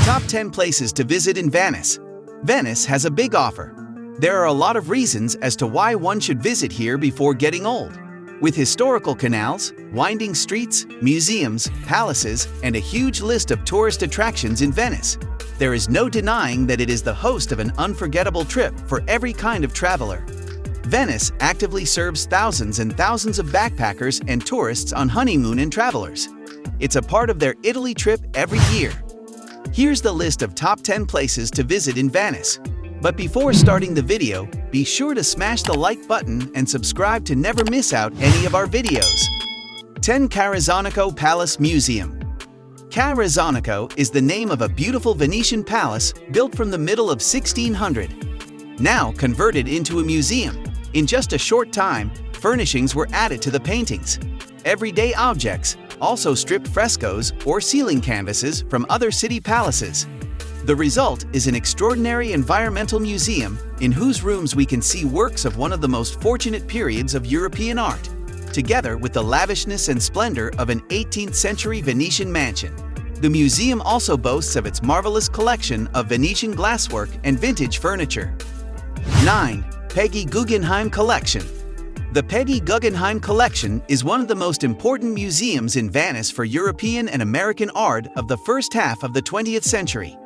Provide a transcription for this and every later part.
Top 10 places to visit in Venice. Venice has a big offer. There are a lot of reasons as to why one should visit here before getting old. With historical canals, winding streets, museums, palaces, and a huge list of tourist attractions in Venice, there is no denying that it is the host of an unforgettable trip for every kind of traveler. Venice actively serves thousands and thousands of backpackers and tourists on honeymoon and travelers. It's a part of their Italy trip every year. Here's the list of top 10 places to visit in Venice. But before starting the video, be sure to smash the like button and subscribe to never miss out any of our videos. 10. Carazonico Palace Museum. Carazonico is the name of a beautiful Venetian palace built from the middle of 1600. Now converted into a museum, in just a short time, furnishings were added to the paintings. Everyday objects, also stripped frescoes or ceiling canvases from other city palaces. The result is an extraordinary environmental museum in whose rooms we can see works of one of the most fortunate periods of European art, together with the lavishness and splendor of an 18th century Venetian mansion. The museum also boasts of its marvelous collection of Venetian glasswork and vintage furniture. 9. Peggy Guggenheim Collection. The Peggy Guggenheim Collection is one of the most important museums in Venice for European and American art of the first half of the 20th century.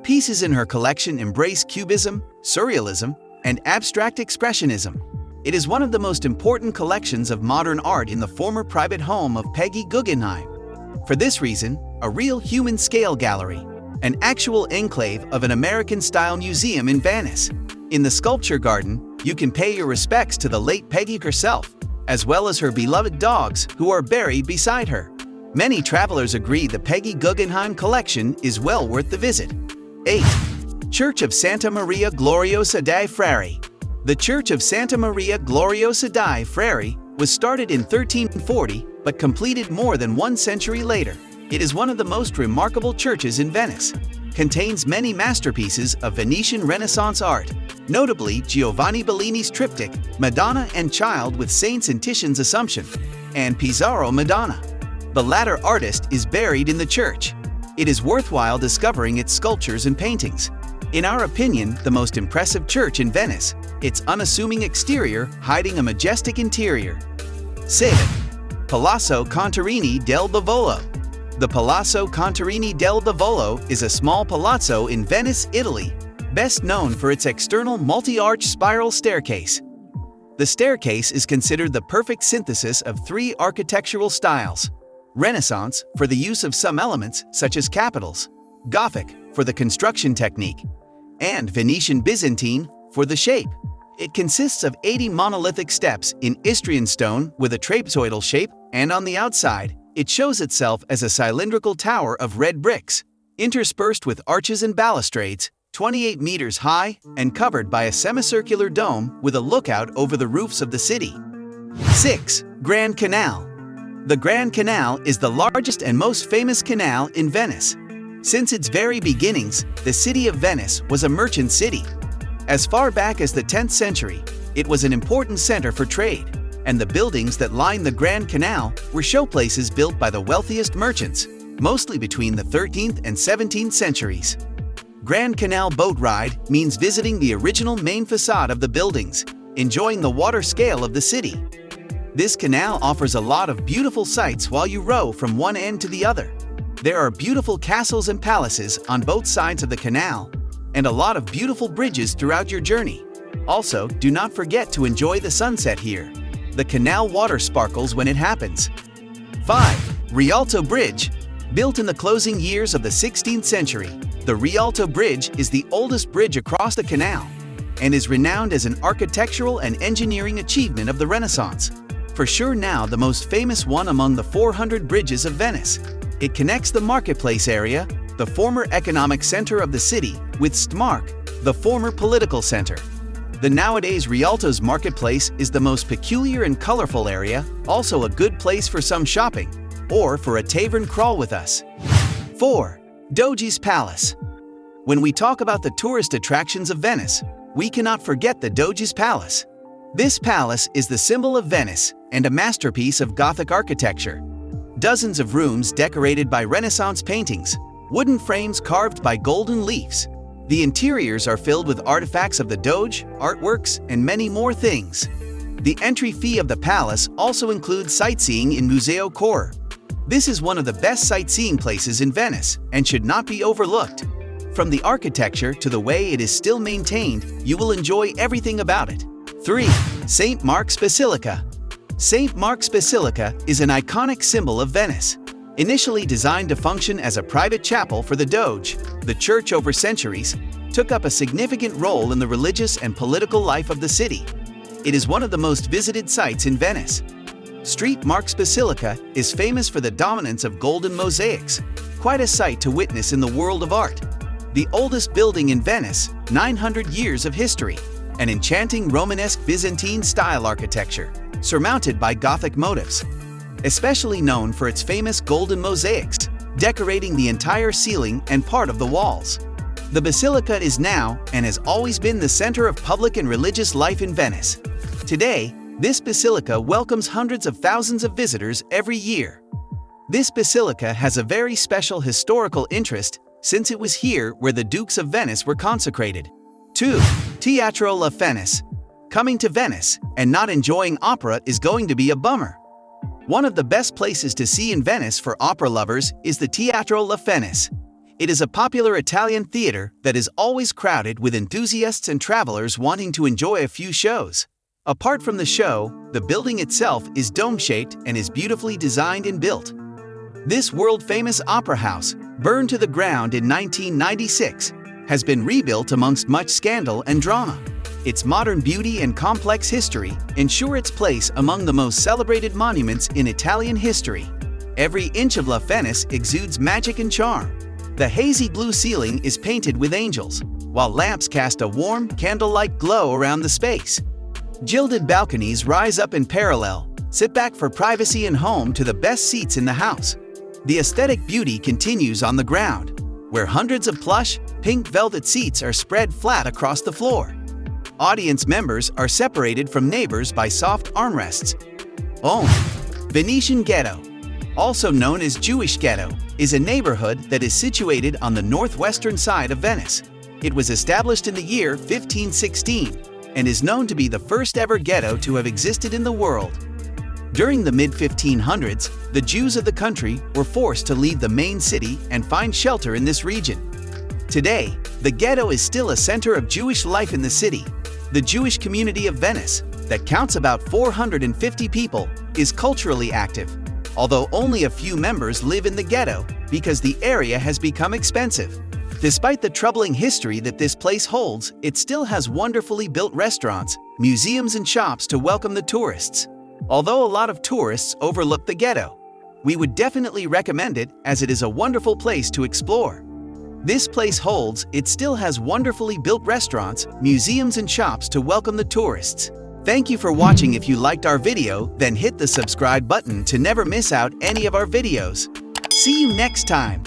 Pieces in her collection embrace Cubism, Surrealism, and abstract expressionism. It is one of the most important collections of modern art in the former private home of Peggy Guggenheim. For this reason, a real human-scale gallery, an actual enclave of an American-style museum in Venice. In the sculpture garden, you can pay your respects to the late Peggy herself, as well as her beloved dogs who are buried beside her. Many travelers agree the Peggy Guggenheim collection is well worth the visit. 8. Church of Santa Maria Gloriosa dei Frari. The Church of Santa Maria Gloriosa dei Frari was started in 1340 but completed more than 1 century later. It is one of the most remarkable churches in Venice. Contains many masterpieces of Venetian Renaissance art, notably Giovanni Bellini's triptych, Madonna and Child with Saints and Titian's Assumption, and Pizarro Madonna. The latter artist is buried in the church. It is worthwhile discovering its sculptures and paintings. In our opinion, the most impressive church in Venice, its unassuming exterior hiding a majestic interior. 7. Palazzo Contarini del Bavolo. The Palazzo Contarini del Bavolo is a small palazzo in Venice, Italy, best known for its external multi-arch spiral staircase. The staircase is considered the perfect synthesis of 3 architectural styles: Renaissance, for the use of some elements such as capitals; Gothic, for the construction technique; and Venetian Byzantine, for the shape. It consists of 80 monolithic steps in Istrian stone with a trapezoidal shape, and on the outside, it shows itself as a cylindrical tower of red bricks, interspersed with arches and balustrades, 28 meters high and covered by a semicircular dome with a lookout over the roofs of the city. 6. Grand Canal. The Grand Canal is the largest and most famous canal in Venice. Since its very beginnings, the city of Venice was a merchant city. As far back as the 10th century, it was an important center for trade, and the buildings that line the Grand Canal were showplaces built by the wealthiest merchants, mostly between the 13th and 17th centuries. Grand Canal boat ride means visiting the original main facade of the buildings, enjoying the water scale of the city. This canal offers a lot of beautiful sights while you row from one end to the other. There are beautiful castles and palaces on both sides of the canal, and a lot of beautiful bridges throughout your journey. Also, do not forget to enjoy the sunset here. The canal water sparkles when it happens. 5. Rialto Bridge. Built in the closing years of the 16th century, the Rialto Bridge is the oldest bridge across the canal and is renowned as an architectural and engineering achievement of the Renaissance. For sure now the most famous one among the 400 bridges of Venice. It connects the marketplace area, the former economic center of the city, with Stmark, the former political center. The nowadays Rialto's marketplace is the most peculiar and colorful area, also a good place for some shopping, or for a tavern crawl with us. 4. Doge's Palace. When we talk about the tourist attractions of Venice, we cannot forget the Doge's Palace. This palace is the symbol of Venice and a masterpiece of Gothic architecture. Dozens of rooms decorated by Renaissance paintings, wooden frames carved by golden leaves. The interiors are filled with artifacts of the Doge, artworks, and many more things. The entry fee of the palace also includes sightseeing in Museo Cor. This is one of the best sightseeing places in Venice and should not be overlooked. From the architecture to the way it is still maintained, you will enjoy everything about it. 3. St. Mark's Basilica. St. Mark's Basilica is an iconic symbol of Venice. Initially designed to function as a private chapel for the Doge, the church over centuries took up a significant role in the religious and political life of the city. It is one of the most visited sites in Venice. St. Mark's Basilica is famous for the dominance of golden mosaics, quite a sight to witness in the world of art. The oldest building in Venice, 900 years of history, an enchanting Romanesque Byzantine-style architecture, surmounted by Gothic motifs. Especially known for its famous golden mosaics, decorating the entire ceiling and part of the walls. The basilica is now, and has always been, the center of public and religious life in Venice. Today, this basilica welcomes hundreds of thousands of visitors every year. This basilica has a very special historical interest since it was here where the Dukes of Venice were consecrated. 2. Teatro La Fenice. Coming to Venice and not enjoying opera is going to be a bummer. One of the best places to see in Venice for opera lovers is the Teatro La Fenice. It is a popular Italian theater that is always crowded with enthusiasts and travelers wanting to enjoy a few shows. Apart from the show, the building itself is dome-shaped and is beautifully designed and built. This world-famous opera house, burned to the ground in 1996, has been rebuilt amongst much scandal and drama. Its modern beauty and complex history ensure its place among the most celebrated monuments in Italian history. Every inch of La Fenice exudes magic and charm. The hazy blue ceiling is painted with angels, while lamps cast a warm, candle-like glow around the space. Gilded balconies rise up in parallel. Sit back for privacy and home to the best seats in the house. The aesthetic beauty continues on the ground, where hundreds of plush, pink velvet seats are spread flat across the floor. Audience members are separated from neighbors by soft armrests. Venetian Ghetto, also known as Jewish Ghetto, is a neighborhood that is situated on the northwestern side of Venice. It was established in the year 1516 and is known to be the first ever ghetto to have existed in the world. During the mid-1500s, the Jews of the country were forced to leave the main city and find shelter in this region. Today, the ghetto is still a center of Jewish life in the city. The Jewish community of Venice, that counts about 450 people, is culturally active, although only a few members live in the ghetto because the area has become expensive. Despite the troubling history that this place holds, it still has wonderfully built restaurants, museums, and shops to welcome the tourists. Although a lot of tourists overlook the ghetto, we would definitely recommend it as it is a wonderful place to explore. This place holds, it still has wonderfully built restaurants, museums, and shops to welcome the tourists. Thank you for watching. If you liked our video, then hit the subscribe button to never miss out any of our videos. See you next time.